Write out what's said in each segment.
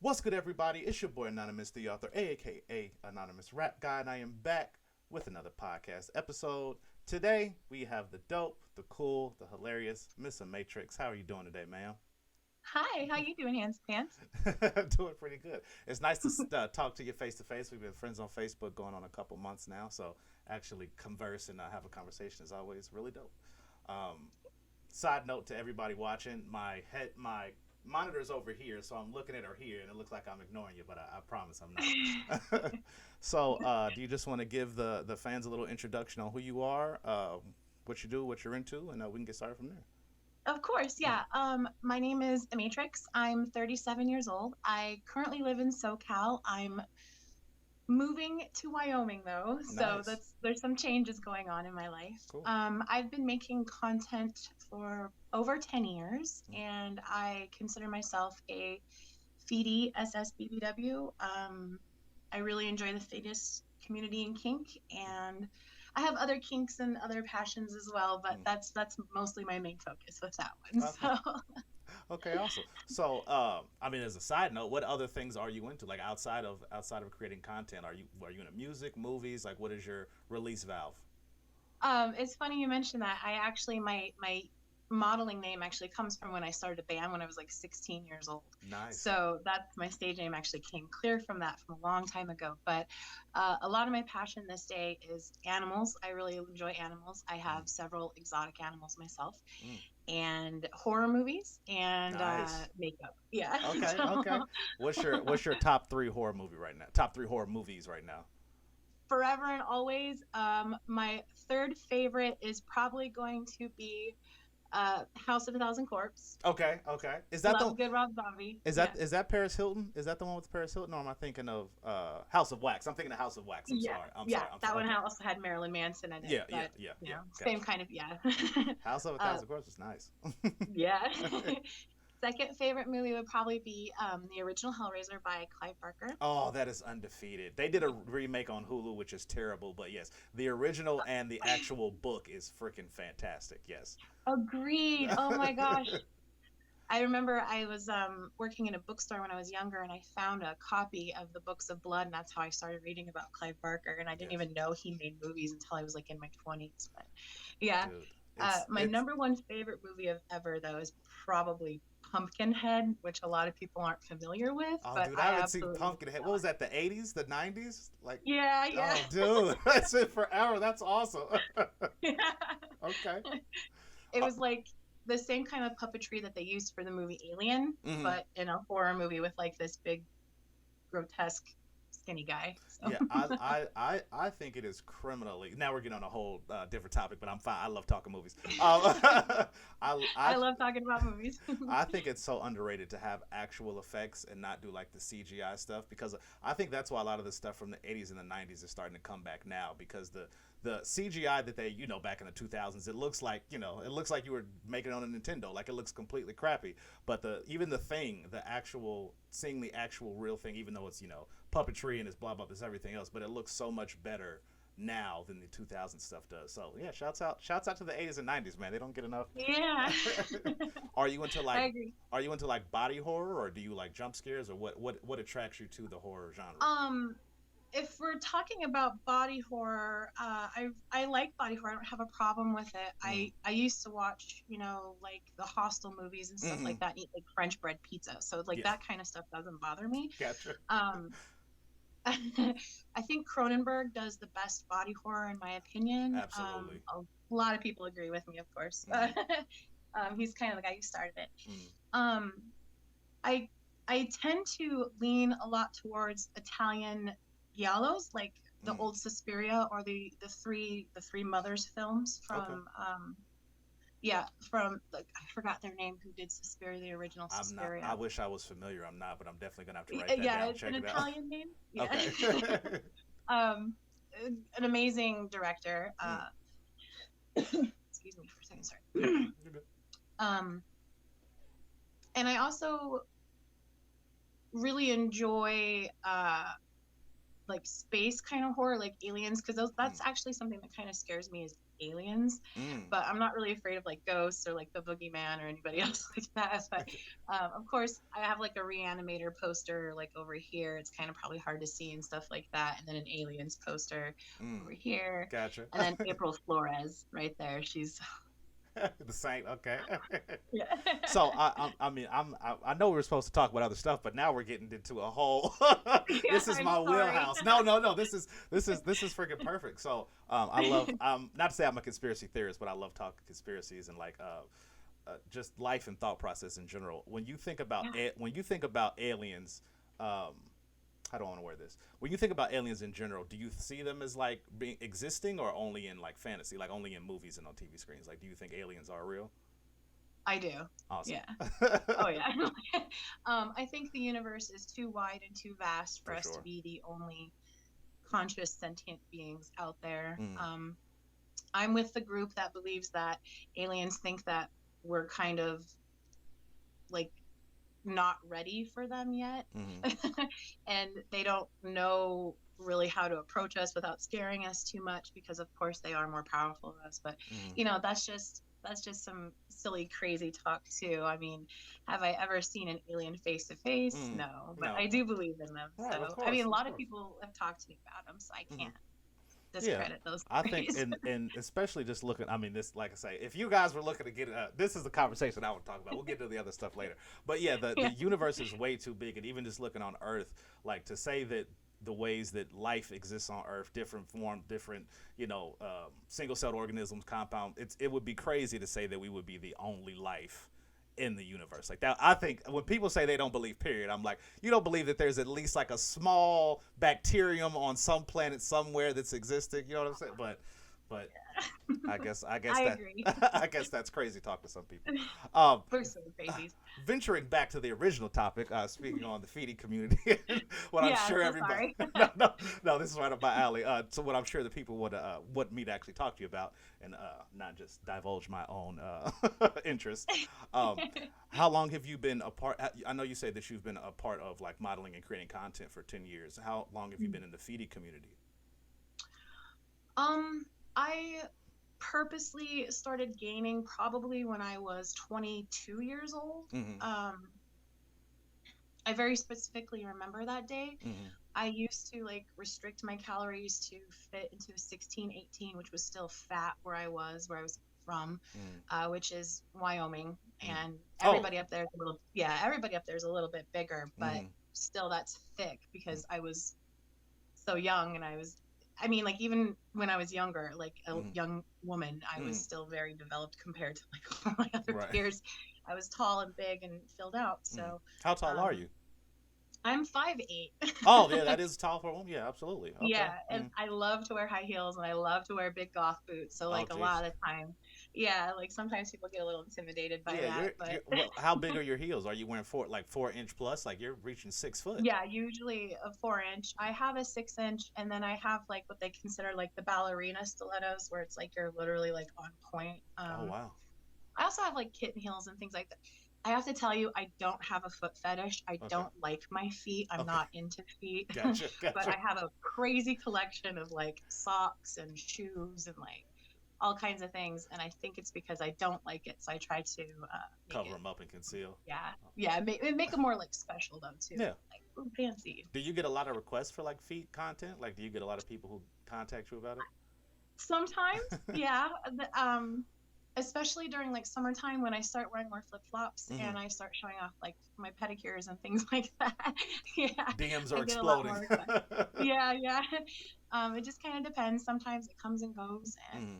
What's good, everybody? It's your boy Anonymous, the author, aka Anonymous Rap Guy, and I am back with another podcast episode. Today, we have the dope, the cool, the hilarious Miss Amatrix. How are you doing today, ma'am? Hi, how you doing, Hands Pants? Doing pretty good. It's nice to talk to you face to face. We've been friends on Facebook going on a couple months now, so actually converse and have a conversation is always really dope. Um, Side note to everybody watching, my monitor's over here, so I'm looking at her here, and it looks like I'm ignoring you, but I promise I'm not. So, do you just want to give the fans a little introduction on who you are, what you do, what you're into, and we can get started from there? Of course, yeah. My name is Amatrix. I'm 37 years old. I currently live in SoCal. I'm moving to Wyoming though, so Nice, there's some changes going on in my life. cool. I've been making content for over 10 years, and I consider myself a feedy SSBBW. I really enjoy the fitness community and kink, and I have other kinks and other passions as well, but Mm. that's mostly my main focus with that one. Okay, So okay, awesome. So, I mean, as a side note, what other things are you into? Like outside of creating content, are you into music, movies? Like, what is your release valve? it's funny you mentioned that. I actually my modeling name actually comes from when I started a band when I was like 16 years old. Nice. So that's my stage name actually came clear from that from a long time ago. But a lot of my passion this day is animals. I really enjoy animals. I Mm, have several exotic animals myself, mm, and horror movies and nice. makeup. Yeah. Okay, So okay. What's your top three horror movie right now? Top three horror movies right now. forever and always, my third favorite is probably going to be House of a Thousand Corpse. Okay, okay. Love good Rob Zombie. Yeah. Is that Paris Hilton? Is that the one with Paris Hilton, or am I thinking of House of Wax? I'm thinking of House of Wax. I'm Yeah, sorry. I'm yeah. sorry. I'm That sorry. one Okay. also had Marilyn Manson in it, Yeah, yeah, but yeah, yeah. same Gotcha. kind of yeah. House of a uh, Thousand Corpses is nice. yeah. Second favorite movie would probably be the original Hellraiser by Clive Barker. Oh, that is undefeated. They did a remake on Hulu, which is terrible, but yes, the original and the actual book is freaking fantastic. Yes. Agreed. Oh my gosh. I remember I was working in a bookstore when I was younger, and I found a copy of the Books of Blood, and that's how I started reading about Clive Barker. And I didn't Yes, even know he made movies until I was like in my 20s. But yeah, dude. It's my it's number one favorite movie of ever though is probably Pumpkinhead, which a lot of people aren't familiar with, Oh, but dude, I I haven't seen absolutely Pumpkinhead. What love was that? The '80s, the '90s? Like, it. Yeah, yeah, oh, dude, that's it forever. That's awesome. yeah. Okay. It Uh, was like the same kind of puppetry that they used for the movie Alien, mhm. but in a horror movie with like this big grotesque skinny guy. So Yeah, I think it is criminally. Now we're getting on a whole different topic, but I'm fine. I love talking movies. I I love talking about movies. I think it's so underrated to have actual effects and not do like the CGI stuff because I think that's why a lot of the stuff from the 80s and the 90s is starting to come back now because the CGI that they back in the 2000s, it looks like it looks like you were making it on a Nintendo, like it looks completely crappy. But the even the thing, the actual seeing the actual real thing, even though it's puppetry and it's blah blah, there's everything else, but it looks so much better now than the 2000 stuff does. So yeah, shouts out to the 80s and 90s, man. They don't get enough. Yeah, Are you into I like agree. body horror, or do you like jump scares, or what attracts you to the horror genre? Um, if we're talking about body horror, I like body horror. I don't have a problem with it. Mm. I used to watch, like the Hostel movies and stuff Hmm. like that, and eat like French bread pizza. So like Yeah. that kind of stuff doesn't bother me. Gotcha. Um, I think Cronenberg does the best body horror in my opinion. Absolutely. A lot of people agree with me, of course. Hmm. He's kind of the guy who started it. Mm. Um, I I tend to lean a lot towards Italian giallos, like the Mm. old Suspiria or the three mothers films Okay. from yeah, from I forgot their name who did Suspiria, the original I'm not. I Suspiria. wish I was familiar. I'm not, but I'm definitely gonna have to write that Yeah, down. it's an Check it out. Italian name. Yeah. Okay. um an amazing director. Mm. Excuse me for a second, Yeah. sorry. You're good. um and I also really enjoy like space kind of horror, like aliens, because Mm. that's actually something that kind of scares me is aliens, Mm. but I'm not really afraid of like ghosts or like the boogeyman or anybody else like that. But of course, I have like a reanimator poster like over here. It's kind of probably hard to see and stuff like that. And then an aliens poster Mm. over here. Gotcha. And then April Flores right there. She's The saint. Okay. yeah. So I mean I know we were supposed to talk about other stuff, but now we're getting into a whole. Yeah, This is I'm my sorry. wheelhouse. No. This is freaking perfect. So I love not to say I'm a conspiracy theorist, but I love talking conspiracies and like just life and thought process in general. When you think about aliens, how do I want to word this? When you think about aliens in general, do you see them as like being existing or only in like fantasy, like only in movies and on TV screens? Like, do you think aliens are real? I do. Awesome. Yeah. Oh yeah. I think the universe is too wide and too vast for For us to sure. be the only conscious sentient beings out there. Mm. I'm with the group that believes that aliens think that we're kind of like not ready for them yet. Mm-hmm. And they don't know really how to approach us without scaring us too much because of course they are more powerful than us. But Mm-hmm. that's just some silly crazy talk too. I mean, have I ever seen an alien face to face? Mm. No, but No. I do believe in them. Right. Of So I course. mean, a Of lot of course. people have talked to me about them, so I Mm-hmm. can't Yeah, discredit those I think, theories. and especially just looking. I mean, this, like I say, if you guys were looking to get, this is the conversation I would talk about. We'll get to the other stuff later. But yeah, the Yeah. universe is way too big, and even just looking on Earth, like to say that the ways that life exists on Earth, different form, different, single-celled organisms, compound. It would be crazy to say that we would be the only life in the universe like that. I think when people say they don't believe, period, I'm like, you don't believe that there's at least like a small bacterium on some planet somewhere that's existing. You know what I'm saying? But I guess I that agree. I guess that's crazy talk to some people. Um, We're so crazy. Venturing back to the original topic, speaking on the feeding community, what I'm Yeah, sure so everybody, sorry. no, this is right up my alley. So what I'm sure the people would want me to actually talk to you about, and not just divulge my own interests. Um, how long have you been a part? I know you say that you've been a part of like modeling and creating content for 10 years. How long have you been in the feeding community? I purposely started gaming probably when I was 22 years old. Mm-hmm. I very specifically remember that day. Mm-hmm. I used to like restrict my calories to fit into a 16, 18, which was still fat where I was from, Mm-hmm. which is Wyoming. And Oh. everybody up there is a little bit bigger, but Mm-hmm. still that's thick because I was so young and I mean, like even when I was younger, like a Mm-hmm. young woman, I was Mm-hmm. still very developed compared to like all my other Right. peers. I was tall and big and filled out. Mm-hmm. So How tall are um, you? I'm 5'8". Oh, yeah, that is tall for a woman. Yeah, absolutely. Okay. Yeah, and I love to wear high heels and I love to wear big goth boots. So Oh, like a lot jeez. of the time, yeah, like sometimes people get a little intimidated by Yeah, that, but well, how big are your heels? Are you wearing 4 inch plus? Like you're reaching 6 foot. yeah, usually a 4 inch. I have a 6 inch, and then I have like what they consider like the ballerina stilettos, where it's like you're literally like on point. Oh wow. I also have like kitten heels and things like that. I have to tell you, I don't have a foot fetish. I Okay. don't like my feet. I'm Okay. not into feet. Gotcha. But Gotcha. I have a crazy collection of like socks and shoes and like all kinds of things. And I think it's because I don't like it. So I try to make Cover it, them up and conceal. yeah. Yeah. Make them more like special though, too. Yeah. Like, ooh, fancy. Do you get a lot of requests for like feet content? Like, do you get a lot of people who contact you about Sometimes, it? yeah. Especially during like summertime when I start wearing more flip flops Hmm. and I start showing off like my pedicures and things like that. Yeah, DMs I are get a lot exploding. more requests. Yeah, yeah. It just kind of depends. Sometimes it comes and goes. And Hmm.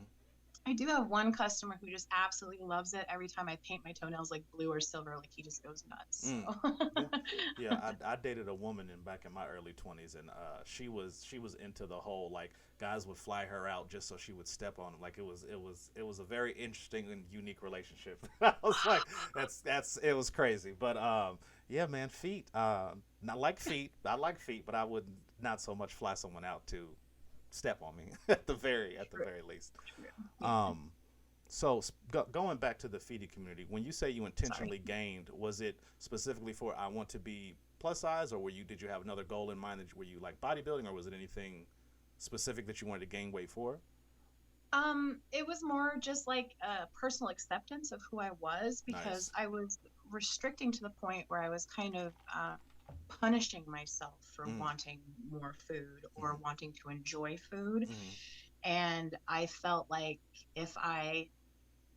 I do have one customer who just absolutely loves it. Every time I paint my toenails like blue or silver, like he just goes nuts. Mm. So. Yeah, yeah. I dated a woman back in my early 20s, and she was into the whole like guys would fly her out just so she would step on them. Like it was a very interesting and unique relationship. I was like, that's it was crazy, but yeah, man, feet. Not like feet. I like feet, but I would not so much fly someone out to step on me at the very least. Yeah. Um, so going back to the feeding community, when you say you Sorry. intentionally gained, was it specifically for I want to be plus size, or did you have another goal in mind? Were you like bodybuilding, or was it anything specific that you wanted to gain weight for? It was more just like a personal acceptance of who I was because Nice. I was restricting to the point where I was kind of punishing myself for Mm, wanting more food or mm, wanting to enjoy food. mm, And I felt like if I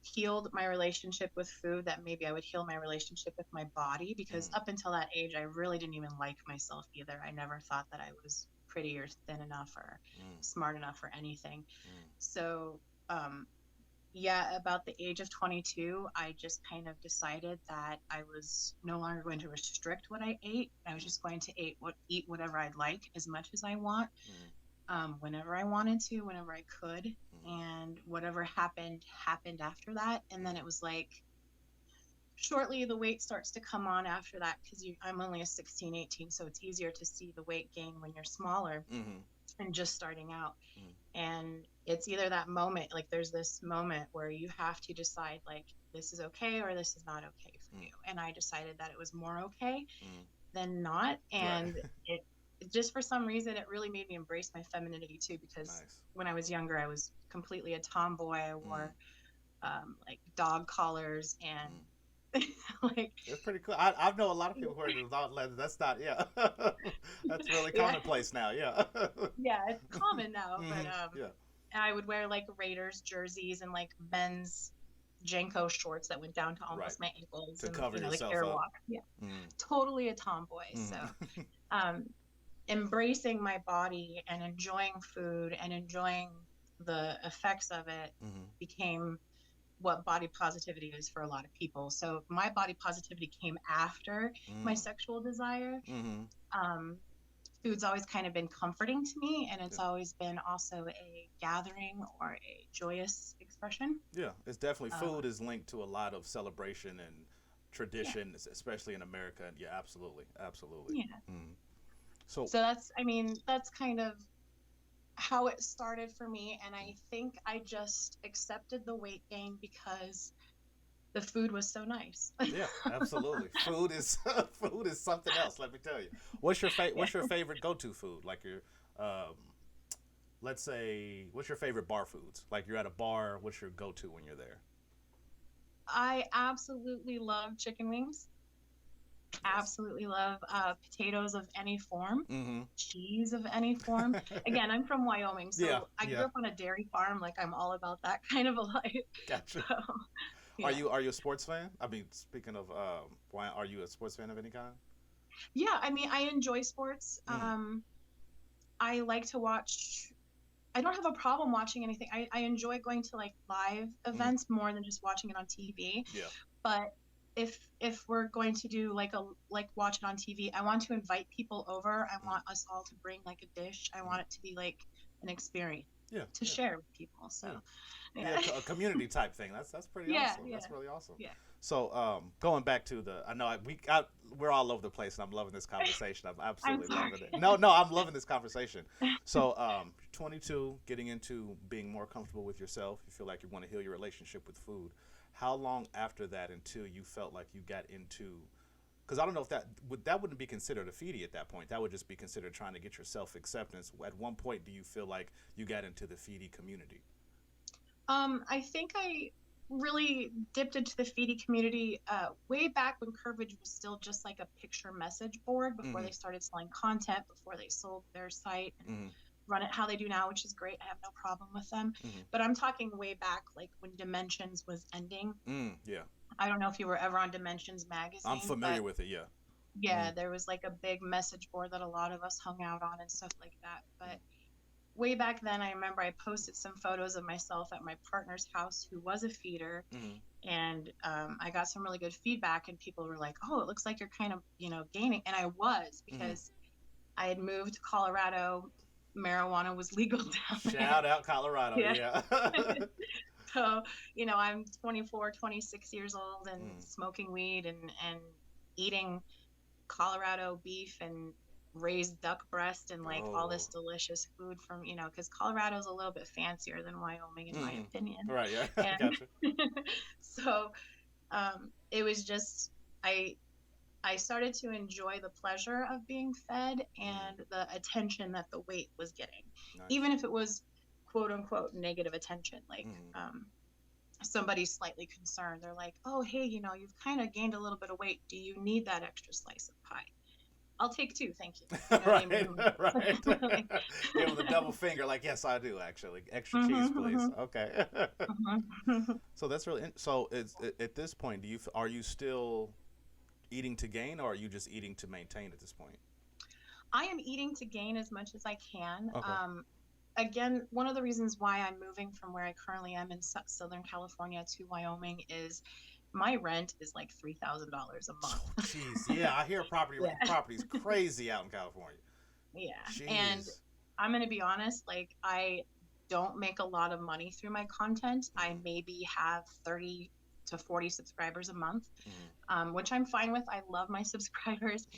healed my relationship with food, that maybe I would heal my relationship with my body because mm, up until that age, I really didn't even like myself either. I never thought that I was pretty or thin enough or mm, smart enough for anything. mm, So, um, yeah, about the age of 22, I just kind of decided that I was no longer going to restrict what I ate. I was mm, just going to eat whatever I'd like as much as I want, mm, whenever I wanted to, whenever I could, mm, and whatever happened after that. And then mm, it was like shortly the weight starts to come on after that because I'm only a 16, 18, so it's easier to see the weight gain when you're smaller mm, and just starting out. mm, And it's either that moment, like there's this moment where you have to decide like this is okay or this is not okay for mm, you. And I decided that it was more okay mm. than not. Right. And it just for some reason it really made me embrace my femininity too because Nice. when I was younger I was completely a tomboy. I Mm, wore like dog collars mm. and like It's pretty cool. I know a lot of people who are without leather. That's not, yeah. That's really yeah, commonplace now, yeah. yeah, it's common now, but Yeah, I would wear like Raiders jerseys and like men's Jenko shorts that went down to right. almost my ankles To and cover like yourself up. airwalk. Yeah, Mm, totally a tomboy. So mm, um, embracing my body and enjoying food and enjoying the effects of it mm, became what body positivity is for a lot of people. So my body positivity came after my mm, sexual desire. mm. Um, Food's always kind of been comforting to me, and Yeah, it's always been also a gathering or a joyous expression. yeah. It's definitely, Uh, food is linked to a lot of celebration and yeah, tradition, especially in America. Yeah, absolutely, absolutely. yeah. Mm. So, So I mean, that's kind of how it started for me. And I think I just accepted the weight gain because the food was so nice. yeah, absolutely. Food is food is something else. Let me tell you. Yeah. What's your favorite go to food? Like your, um, let's say, what's your favorite bar foods? Like you're at a bar. What's your go to when you're there? I absolutely love chicken wings. Yes. Absolutely love potatoes of any form, Mm-hmm. cheese of any form. Again, I'm from Wyoming, Yeah. so I grew Yeah. up on a dairy farm. Like I'm all about that kind of a life. Gotcha. So, yeah. Are you a sports fan? I mean, speaking of, why are you a sports fan of any kind? Yeah, I mean, I enjoy sports. Mm, I like to watch. I don't have a problem watching anything. I enjoy going to like live mm, events more than just watching it on TV. yeah. But if we're going to do like watch it on TV, I want to invite people over. I Mm, want us all to bring like a dish. I mm, want it to be like an experience yeah. to Yeah. share with people. So, Yeah. yeah. Yeah, a community type thing. That's pretty Yeah, awesome. yeah, That's really awesome. yeah. So, going back to the, I know we're all over the place, and I'm loving this conversation. I'm I'm absolutely sorry. loving it. No, no, I'm loving this conversation. So, 22, getting into being more comfortable with yourself. You feel like you want to heal your relationship with food. How long after that until you felt like you got into? Because I don't know if that wouldn't be considered a feedie at that point. That would just be considered trying to get your self acceptance. At one point, do you feel like you got into the feedie community? I think I really dipped into the feedie community way back when Curvage was still just like a picture message board before Mm-hmm. they started selling content, before they sold their site and Mm-hmm. run it how they do now, which is great. I have no problem with them. Mm-hmm. But I'm talking way back, like when Dimensions was ending. Yeah. I don't know if you were ever on Dimensions I'm magazine, familiar but with it. Yeah. yeah, Mm, there was like a big message board that a lot of us hung out on and stuff like that. But way back then, I remember I posted some photos of myself at my partner's house who was a feeder, mm, and I got some really good feedback, and people were like, "Oh, it looks like you're kind of, gaining," and I was mm. because I had moved to Colorado. Marijuana was legal down there. Shout out Colorado. Yeah. Yeah. So, I'm 24, 26 years old and Mm, smoking weed and eating Colorado beef and raised duck breast and like all oh. this delicious food from, because Colorado's a little bit fancier than Wyoming, in my Mm. opinion. Right. Yeah. And Gotcha. so it was just, I, I started to enjoy the pleasure of being fed Mm, and the attention that the weight was getting, nice. even if it was quote unquote negative attention. Like, somebody's slightly concerned. They're like, oh, hey, you've kind of gained a little bit of weight. Do you need that extra slice of pie? I'll take two, thank you. You know what I Right, mean? right. Like, Give them the double finger, like, yes, I do actually. Extra cheese, please. Okay. So that's really so. It's at this point. Are you still eating to gain, or are you just eating to maintain at this point? I am eating to gain as much as I can. Okay. Again, one of the reasons why I'm moving from where I currently am in Southern California to Wyoming is my rent is like $3,000 a month. Oh, jeez, yeah, I hear Yeah. property's crazy out in California. Yeah. And Jeez. I'm going to be honest, like, I don't make a lot of money through my content. I maybe have 30 to 40 subscribers a month, which I'm fine with. I love my subscribers.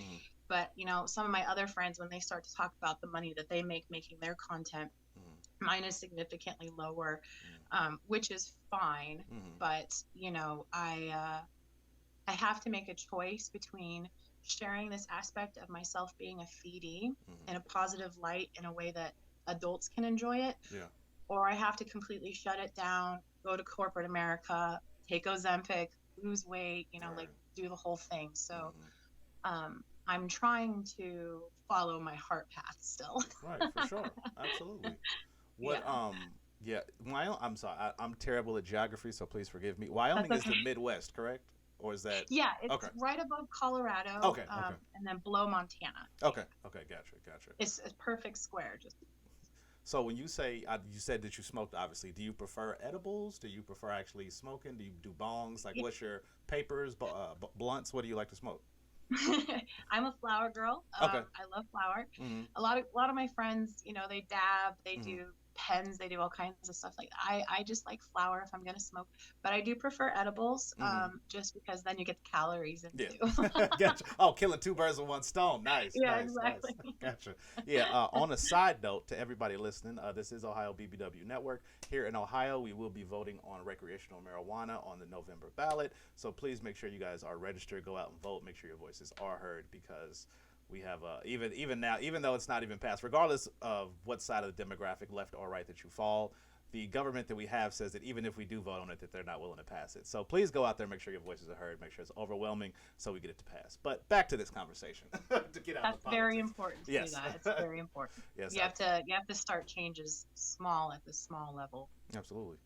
But, some of my other friends, when they start to talk about the money that they make making their content, mine is significantly lower, which is fine. But, I have to make a choice between sharing this aspect of myself being a feedie in a positive light in a way that adults can enjoy it. Yeah. Or I have to completely shut it down, go to corporate America, take Ozempic, lose weight, Right. like do the whole thing. So I'm trying to follow my heart path still. Right, for sure. Absolutely. What yeah, Wyoming, I'm sorry. I'm terrible at geography, so please forgive me. Wyoming That's is the okay. Midwest, correct? Or is that Yeah, it's Okay. right above Colorado, Okay, okay. and then below Montana. Okay, okay, gotcha. It's a perfect square. Just So when you say you said that you smoked, obviously, do you prefer edibles? Do you prefer actually smoking? Do you do bongs? Like, what's your papers, blunts? What do you like to smoke? I'm a flower girl. Okay. I love flower. Mm-hmm. A lot of my friends, they dab, they Mm-hmm. do pens, they do all kinds of stuff like that. I just like flower if I'm gonna smoke, but I do prefer edibles, just because then you get the calories in Yeah. too. Gotcha. Oh, killing two birds with one stone. Nice, Yeah, nice. exactly. Gotcha. Yeah. On a side note to everybody listening, this is Ohio BBW Network. Here in Ohio, we will be voting on recreational marijuana on the November ballot. So please make sure you guys are registered. Go out and vote. Make sure your voices are heard, because we have even now, even though it's not even passed, regardless of what side of the demographic, left or right, that you fall, the government that we have says that even if we do vote on it, that they're not willing to pass it. So please go out there, make sure your voices are heard, make sure it's overwhelming, so we get it to pass. But back to this conversation. To get out That's of the very politics. important to Yes. do that. It's very important. Yes. You have to start changes small at the small level. Absolutely.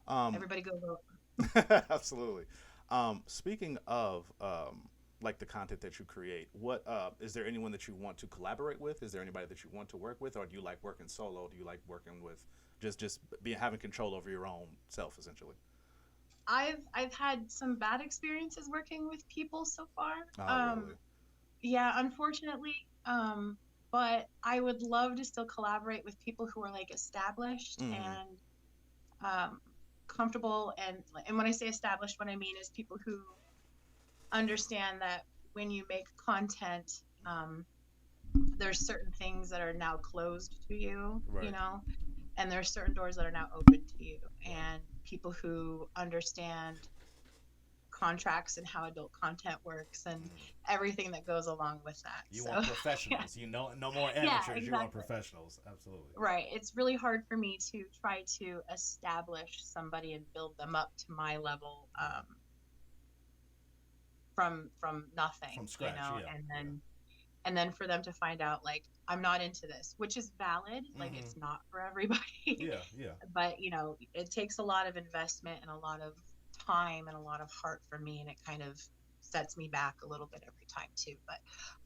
Everybody go vote. Absolutely. Speaking of like the content that you create, what is there anyone that you want to collaborate with? Is there anybody that you want to work with, or do you like working solo? Do you like working with just having control over your own self, essentially? I've had some bad experiences working with people so far. Oh, really? Yeah, unfortunately. But I would love to still collaborate with people who are like established and comfortable, and when I say established, what I mean is people who understand that when you make content, there's certain things that are now closed to you, Right. and there's certain doors that are now open to you, and people who understand contracts and how adult content works and everything that goes along with that. You So, want professionals. You know, no more amateurs. You want professionals. Absolutely. right. It's really hard for me to try to establish somebody and build them up to my level, from nothing, From scratch, yeah. And then for them to find out, like, I'm not into this, which is valid. Like, it's not for everybody. Yeah. But it takes a lot of investment and a lot of time and a lot of heart from me, and it kind of sets me back a little bit every time too. But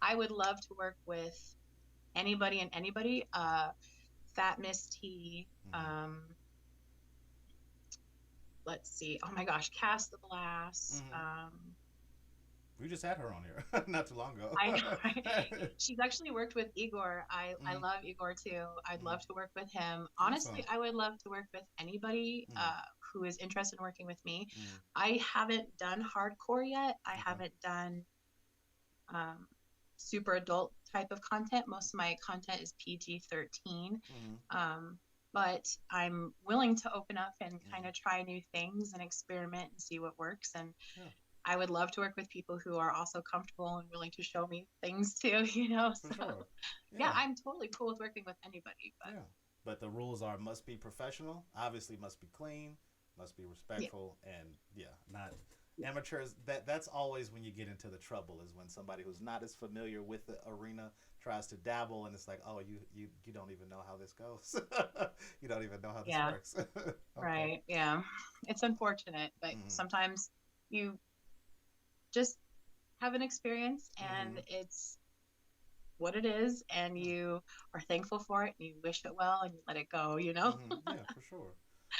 I would love to work with anybody and anybody. Fat Miss T, let's see, oh my gosh, Cast the Blast. We just had her on here not too long ago. She's actually worked with Igor. I love Igor too. I'd love to work with him. Honestly, I would love to work with anybody who is interested in working with me. I haven't done hardcore yet. I haven't done super adult type of content. Most of my content is PG-13. But I'm willing to open up and kind of try new things and experiment and see what works. And I would love to work with people who are also comfortable and willing to show me things too, So, For sure. Yeah, I'm totally cool with working with anybody. But but the rules are must be professional, obviously must be clean, must be Yeah. respectful, and not amateurs. That's always when you get into the trouble, is when somebody who's not as familiar with the arena tries to dabble, and it's like, oh, you don't even know how this goes. You don't even know how this Yeah. works. Okay. Right. Yeah. It's unfortunate, but Hmm. sometimes you just have an experience and Hmm. it's what it is, and you are thankful for it and you wish it well and you let it go, you know? Hmm. Yeah, for sure.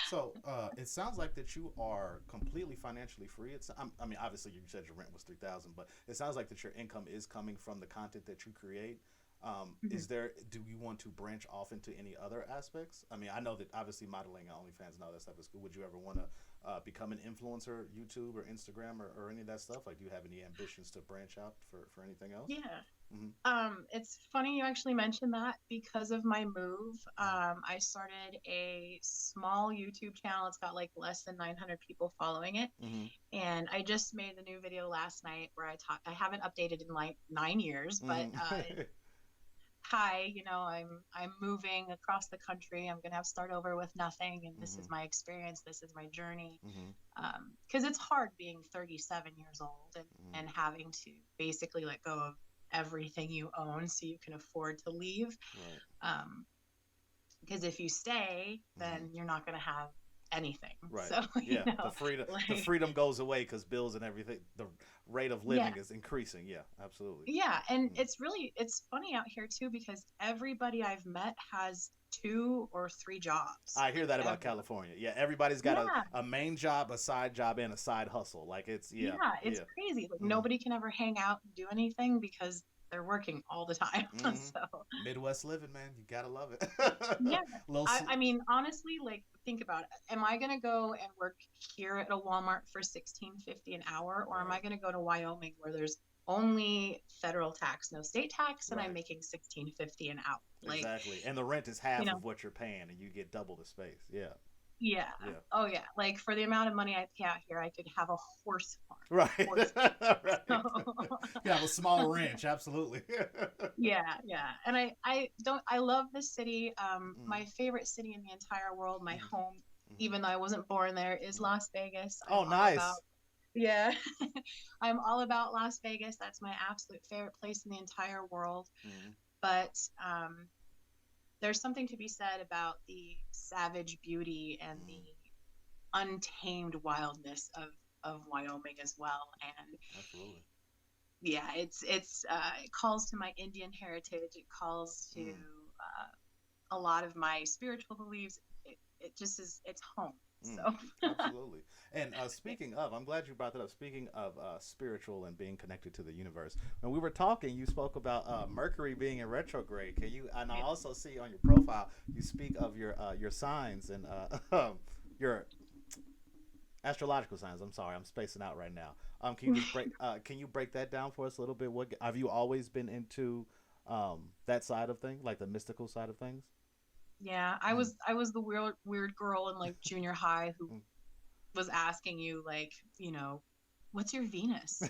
So it sounds like that you are completely financially free. I mean, obviously you said your rent was 3,000, but it sounds like that your income is coming from the content that you create. Mhm. Is there? Do you want to branch off into any other aspects? I mean, I know that obviously modeling and OnlyFans and all that stuff is cool. Would you ever want to become an influencer, YouTube or Instagram or any of that stuff? Like, do you have any ambitions to branch out for anything else? Yeah. Mm-hmm. It's funny you actually mentioned that because of my move. Mm-hmm. I started a small YouTube channel. It's got like less than 900 people following it. Mm-hmm. And I just made the new video last night where I talk. I haven't updated in like 9 years, but Mm-hmm. hi, I'm moving across the country. I'm gonna have to start over with nothing, and this Mm-hmm. is my experience. This is my journey. Mm-hmm. Because it's hard being 37 years old Mm-hmm. and having to basically let go of everything you own so you can afford to leave. Right. Um, because if you stay, Mm-hmm. then you're not going to have anything. Right. So, Yeah. The like, freedom goes away because bills and everything. The rate of yeah, living is increasing. Yeah. Absolutely. yeah. And Mm. it's funny out here too, because everybody I've met has 2 or 3 jobs. I hear Like, that about everyone. California. Yeah. Everybody's got Yeah. a main job, a side job, and a side hustle. Like it's Yeah. It's yeah. crazy. Like, Mm. nobody can ever hang out and do anything because they're working all the time. Mm. So, Midwest living, man. You gotta love it. yeah. Little. I mean, honestly, like, think about it. Am I gonna go and work here at a Walmart for 16.50 an hour, or am I Right. gonna go to Wyoming where there's only federal tax, no state tax, and I'm Right. making 16.50 an hour? Like, Exactly. And the rent is you half know, of what you're paying, and you get double the space. Yeah. yeah. Yeah. Oh yeah. Like, for the amount of money I pay out here, I could have a horse farm. Right. Horse Right. farm. You have a small ranch. Absolutely. Yeah, yeah. And I love this city. Mm. My favorite city in the entire world, my Mm. home, Mm. even though I wasn't born there, is Mm. Las Vegas. Oh, nice. Yeah, I'm all about Las Vegas. That's my absolute favorite place in the entire world. Mm. But there's something to be said about the savage beauty and Mm. the untamed wildness of Wyoming as well. And Absolutely. yeah, it calls to my Indian heritage. It calls to Mm. a lot of my spiritual beliefs. It just is. It's home. So Mm, absolutely. And speaking of, I'm glad you brought that up. Speaking of spiritual and being connected to the universe, when we were talking, you spoke about Mercury being in retrograde. Can you? And I yeah. also see on your profile you speak of your signs and your astrological signs. I'm sorry, I'm spacing out right now. Can you just break? Can you break that down for us a little bit? What have you always been into that side of things, like the mystical side of things? Yeah, Mm, I was the weird girl in like junior high who mm. was asking you, like, what's your Venus?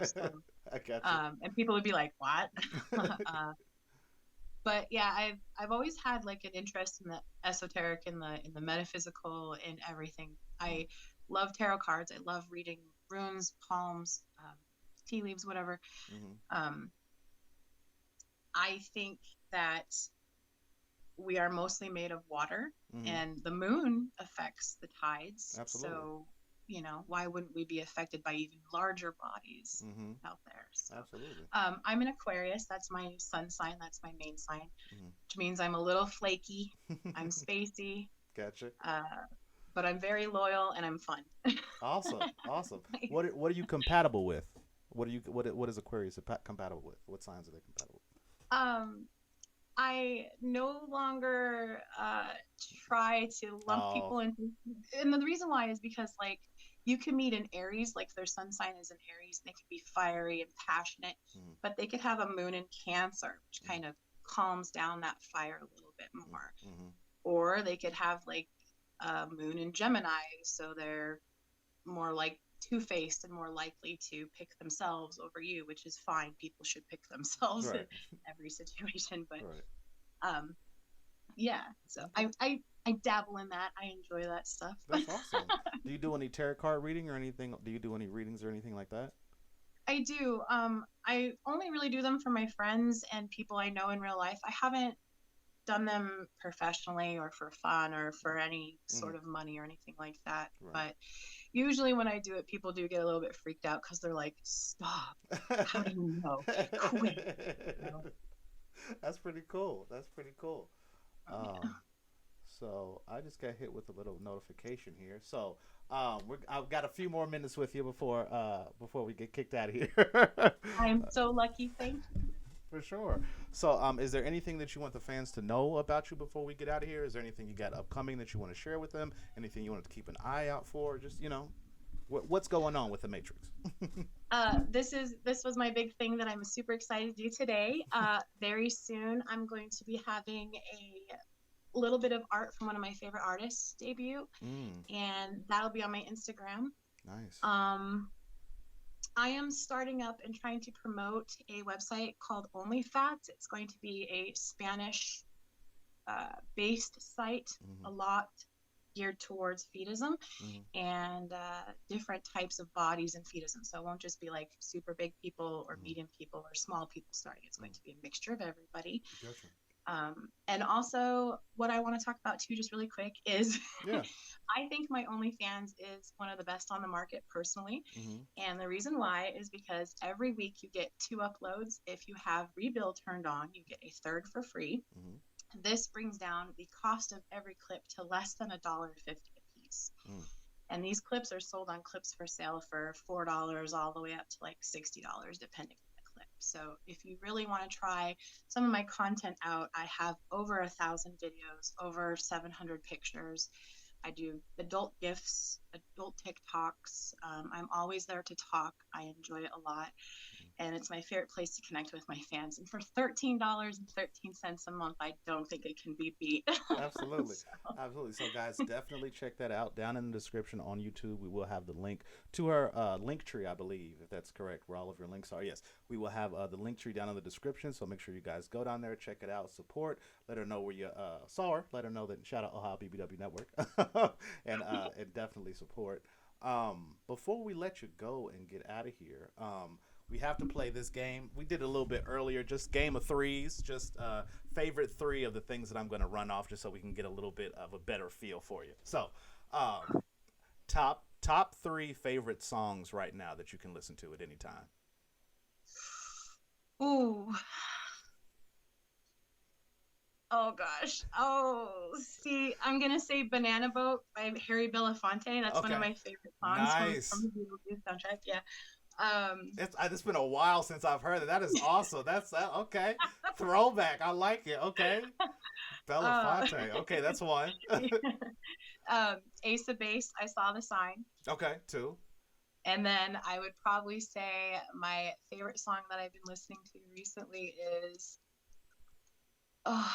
So I got you. and people would be like, what? But yeah, I've always had like an interest in the esoteric, in the metaphysical, in everything. Mm, I love tarot cards. I love reading runes, palms, tea leaves, whatever. hmm. Um, I think that we are mostly made of water, Hmm. and the moon affects the tides. Absolutely. So, why wouldn't we be affected by even larger bodies Hmm. out there? So, Absolutely. I'm an Aquarius. That's my sun sign. That's my main sign, Hmm. which means I'm a little flaky. I'm spacey, Gotcha. uh, but I'm very loyal and I'm fun. Awesome. Awesome. What are you compatible with? What is Aquarius compatible with? What signs are they compatible um, I no longer try to with? lump Oh. people into, and the reason why is because, like, you can meet an Aries, like their sun sign is an Aries, and they can be fiery and passionate, Mm, but they could have a moon in Cancer, which mm, kind of calms down that fire a little bit mm, more. mm, Or they could have like a moon in Gemini, so they're more like two-faced and more likely to pick themselves over you, which is fine. People should pick themselves in right. every situation, but Right. um Yeah. So I dabble in that. I enjoy that stuff. That's awesome. Do you do any tarot card reading or anything? Do you do any readings or anything like that? I do. I only really do them for my friends and people I know in real life. I haven't done them professionally or for fun or for any Hmm. sort of money or anything like that. Right. But usually when I do it, people do get a little bit freaked out because they're like, "Stop! How do you know? Quit!" So, That's pretty cool. That's pretty cool. oh yeah. Um, so I just got hit with a little notification here. So I've got a few more minutes with you before we get kicked out of here. I'm so lucky. Thank you. For sure. So is there anything that you want the fans to know about you before we get out of here? Is there anything you got upcoming that you want to share with them? Anything you want to keep an eye out for? Just what's going on with the Matrix? This was my big thing that I'm super excited to do today. Very soon, I'm going to be having a little bit of art from one of my favorite artists debut, Mm, and that'll be on my Instagram. nice. I am starting up and trying to promote a website called OnlyFats. It's going to be a Spanish based site, Hmm. a lot geared towards fetism Hmm. and different types of bodies in fetism. So it won't just be like super big people or Hmm. medium people or small people starting. It's going to be a mixture of everybody. Gotcha. And also, what I want to talk about too, just really quick, is Yeah. I think my OnlyFans is one of the best on the market personally. Hmm. And the reason why is because every week you get 2 uploads. If you have rebuild turned on, you get a third for free. Hmm. This brings down the cost of every clip to less than $1.50 a piece. Mm. And these clips are sold on Clips for Sale for $4 all the way up to like $60, depending on the clip. So if you really want to try some of my content out, I have over 1,000 videos, over 700 pictures. I do adult gifts, adult TikToks. I'm always there to talk. I enjoy it a lot, and it's my favorite place to connect with my fans. And for $13.13 a month, I don't think it can be beat. Absolutely. So, Absolutely. So, guys, definitely check that out. Down in the description on YouTube, we will have the link to her link tree, I believe, if that's correct, where all of your links are. Yes, we will have the link tree down in the description. So, make sure you guys go down there, check it out, support, let her know where you saw her, let her know that shout out Ohio BBW Network, and definitely support. Before we let you go and get out of here, we have to play this game. We did a little bit earlier, just game of threes, just favorite three of the things that I'm going to run off, just so we can get a little bit of a better feel for you. So, top three favorite songs right now that you can listen to at any time. ooh, oh gosh. Oh, see, I'm gonna say "Banana Boat" by Harry Belafonte. That's one of Okay, my favorite songs from nice. the Beetlejuice soundtrack. Yeah. It's been a while since I've heard it. That is awesome. That's okay. Throwback. I like it. Okay, uh, Belafonte. Okay, that's one. Ace of Base, I Saw the Sign. Okay, two. And then I would probably say my favorite song that I've been listening to recently is, oh,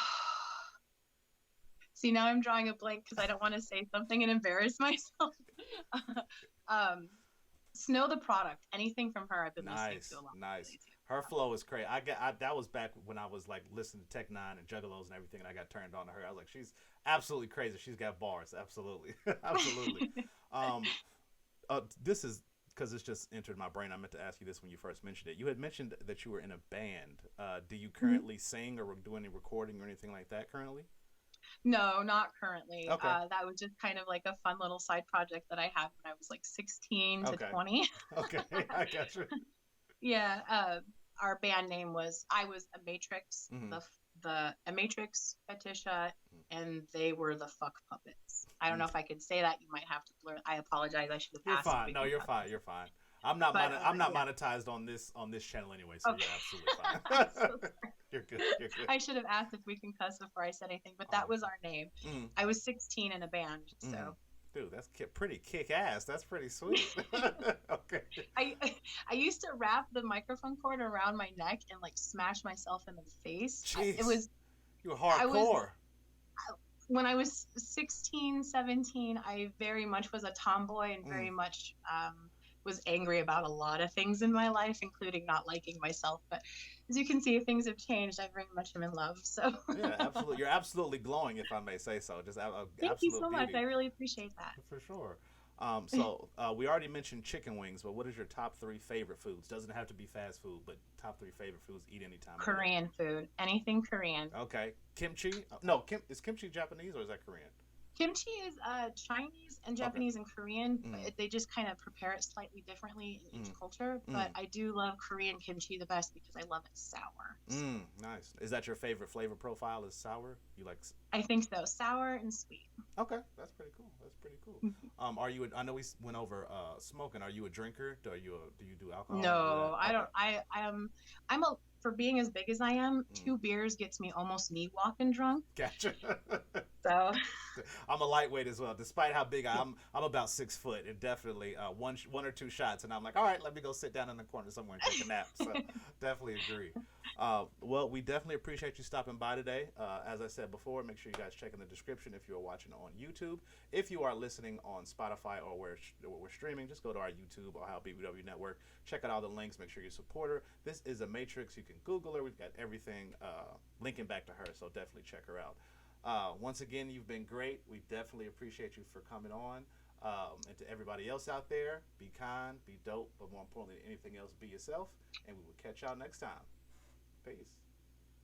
see, now I'm drawing a blank because I don't want to say something and embarrass myself. um, Snow the Product, anything from her, I've been listening to Nice, a lot nice. lately too. Her flow is crazy. That was back when I was like listening to Tech Nine and Juggalos and everything, and I got turned on to her. I was like, she's absolutely crazy. She's got bars, absolutely, absolutely. Um, this is because it's just entered my brain. I meant to ask you this when you first mentioned it. You had mentioned that you were in a band. Do you currently sing or do any recording or anything like that currently? No, not currently. Okay, That was just kind of like a fun little side project that I had when I was like 16 to okay, 20. okay. I got you. Yeah, our band name was I was Amatrix, Mm-hmm. the Amatrix Fetisha, and they were the Fuck Puppets. I don't know Mm. if I could say that. You might have to blur. I apologize. I should You're have asked if fine. we No, can you're cut fine. this. You're fine. I'm not. But I'm not yeah. monetized on this channel anyway, so Okay. you're absolutely I'm so fine. sorry. You're good. You're good. I should have asked if we can cuss before I said anything, but Oh, that you're was fine. our name. Mm, I was 16 in a band, mm. so Dude, that's pretty kick ass. That's pretty sweet. Okay. I I used to wrap the microphone cord around my neck and like smash myself in the face. It Jeez, was you were I was hardcore. when I was 16, 17, I very much was a tomboy and very Mm, much was angry about a lot of things in my life, including not liking myself. But as you can see, things have changed. I very much am in love. So Yeah, absolutely. You're absolutely glowing, if I may say so. Just thank you absolute so much. I beauty. really appreciate that. For sure. So we already mentioned chicken wings, but what is your top three favorite foods? Doesn't have to be fast food, but top three favorite foods eat any time of the day. Korean food, anything Korean. Okay, kimchi. No, is kimchi Japanese or is that Korean? Kimchi is Chinese and Okay. Japanese and Korean, Mm, but they just kind of prepare it slightly differently in each mm, culture. But mm, I do love Korean kimchi the best because I love it sour. So nice. Is that your favorite flavor profile? Is sour? You like? I think so, sour and sweet. Okay, that's pretty cool. That's pretty cool. Are you? I know we went over smoking. Are you a drinker? Do you do alcohol? Do No, that? I Okay. don't. I am. I'm a for being as big as I am. Mm, 2 beers gets me almost knee walking drunk. gotcha. So I'm a lightweight as well. Despite how big I'm about 6 foot, and definitely one or two shots, and I'm like, all right, let me go sit down in the corner somewhere and take a nap. So definitely agree. Well, we definitely appreciate you stopping by today. As I said before, make sure you guys check in the description if you are watching on YouTube. If you are listening on Spotify or where we're streaming, just go to our YouTube Ohio BBW Network. Check out all the links. Make sure you support her. This is Amatrix. You can Google her. We've got everything linking back to her, so definitely check her out. Once again, you've been great. We definitely appreciate you for coming on. And to everybody else out there, be kind, be dope, but more importantly than anything else, be yourself. And we will catch y'all next time. Peace.